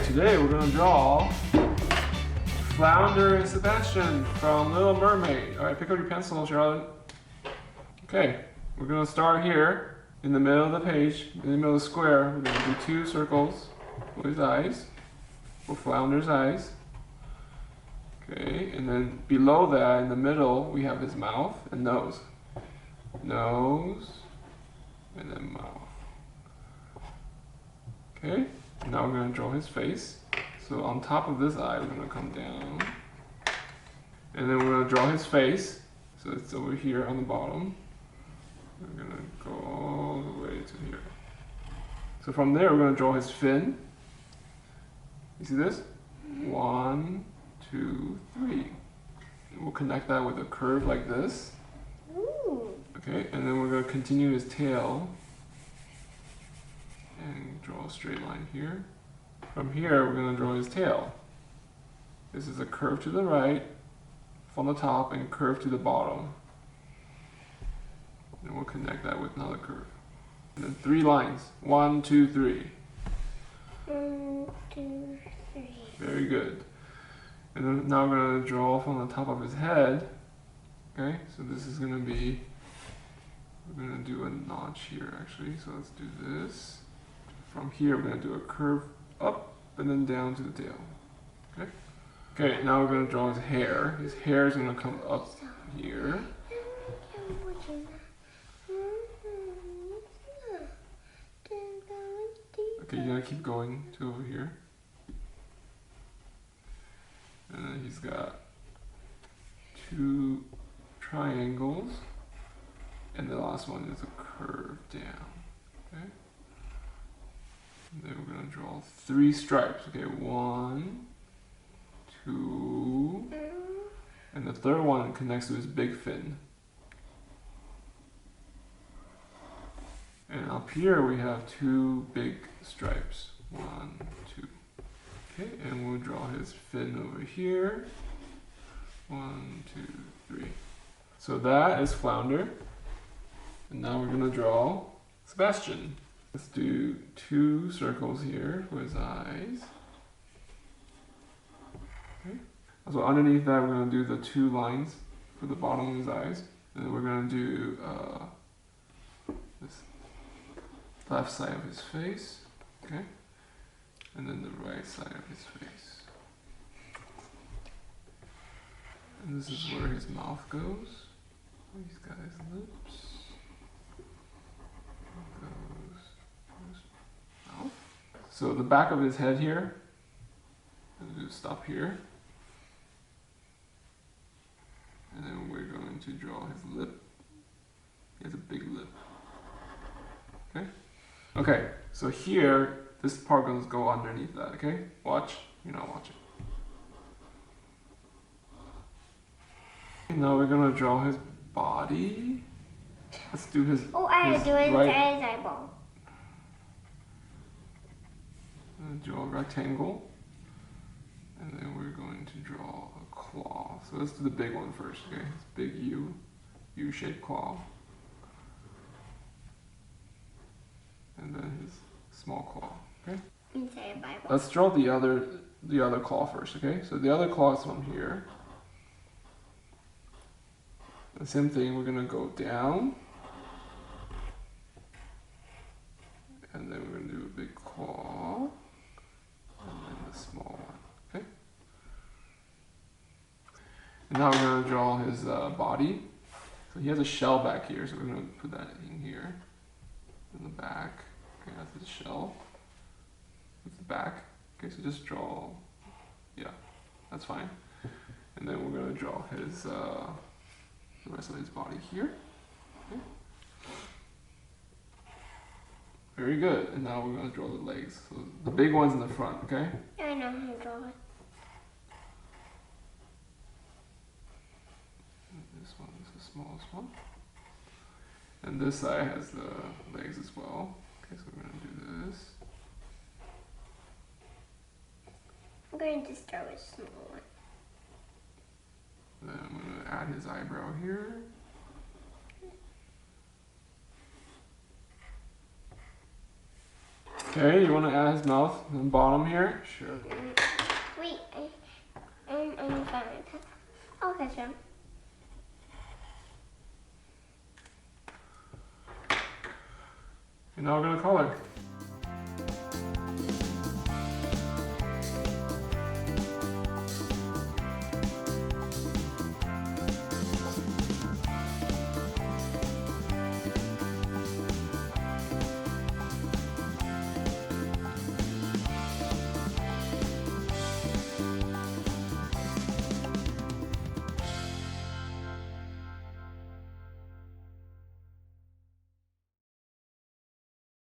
today we're going to draw Flounder and Sebastian from Little Mermaid. Alright, pick up your pencil, Charlotte. Okay, we're going to start here in the middle of the page, in the middle of the square. We're going to do 2 circles with his eyes, for Flounder's eyes. Okay, and then below that, in the middle, we have his mouth and nose. Nose, and then mouth. Okay, now we're going to draw his face. So on top of this eye, we're going to come down. And then we're going to draw his face. So it's over here on the bottom. We're going to go all the way to here. So from there, we're going to draw his fin. You see this? 1, 2, 3. And we'll connect that with a curve like this. Ooh. Okay, and then we're going to continue his tail. And draw a straight line here. From here, we're going to draw his tail. This is a curve to the right, from the top, and curve to the bottom. And we'll connect that with another curve. And then 3 lines. 1, 2, 3. 1, 2, 3. Very good. And then now we're going to draw from the top of his head. Okay, so this is going to be, we're going to do a notch here actually. So let's do this. From here, we're going to do a curve up and then down to the tail. Okay. Okay, now we're going to draw his hair. His hair is going to come up here. Okay, you're going to keep going to over here. And then he's got 2 triangles. And the last one is a curve down. Okay. And then we're going to draw 3 stripes. Okay, 1, 2, and the third one connects to his big fin. And up here we have 2 big stripes. 1, 2. Okay, and we'll draw his fin over here. 1, 2, 3. So that is Flounder. And now we're going to draw Sebastian. Let's do 2 circles here for his eyes. Okay. So underneath that, we're going to do the 2 lines for the bottom of his eyes. And then we're going to do this left side of his face. Okay. And then the right side of his face. And this is where his mouth goes. He's got his lips. So the back of his head here, we'll just stop here. And then we're going to draw his lip. He has a big lip. Okay? Okay, so here, this part going to go underneath that, okay? Watch. You're not watching. And now we're going to draw his body. Let's do his. Oh, I do it right. as eyeball. Draw a rectangle, and then we're going to draw a claw. So let's do the big one first, okay? It's big U-shaped claw, and then his small claw. Okay. Inside a Bible. Let's draw the other claw first, okay? So the other claw is from here. The same thing. We're gonna go down, and then we're gonna do a big claw. And then the small one, okay? And now we're going to draw his body. So he has a shell back here, so we're going to put that in here. In the back, okay, that's his shell. That's the back. Okay, so just draw, yeah, that's fine. And then we're going to draw his, the rest of his body here. Okay. Very good. And now we're going to draw the legs. So the big one's in the front, okay? I know how to draw it. And this one is the smallest one. And this side has the legs as well. Okay, so we're going to do this. I'm going to start with a small one. Then I'm going to add his eyebrow here. Okay, you want to add his mouth on the bottom here? Sure. Wait, I'm gonna find my pen. Okay, sure. And now we're gonna color.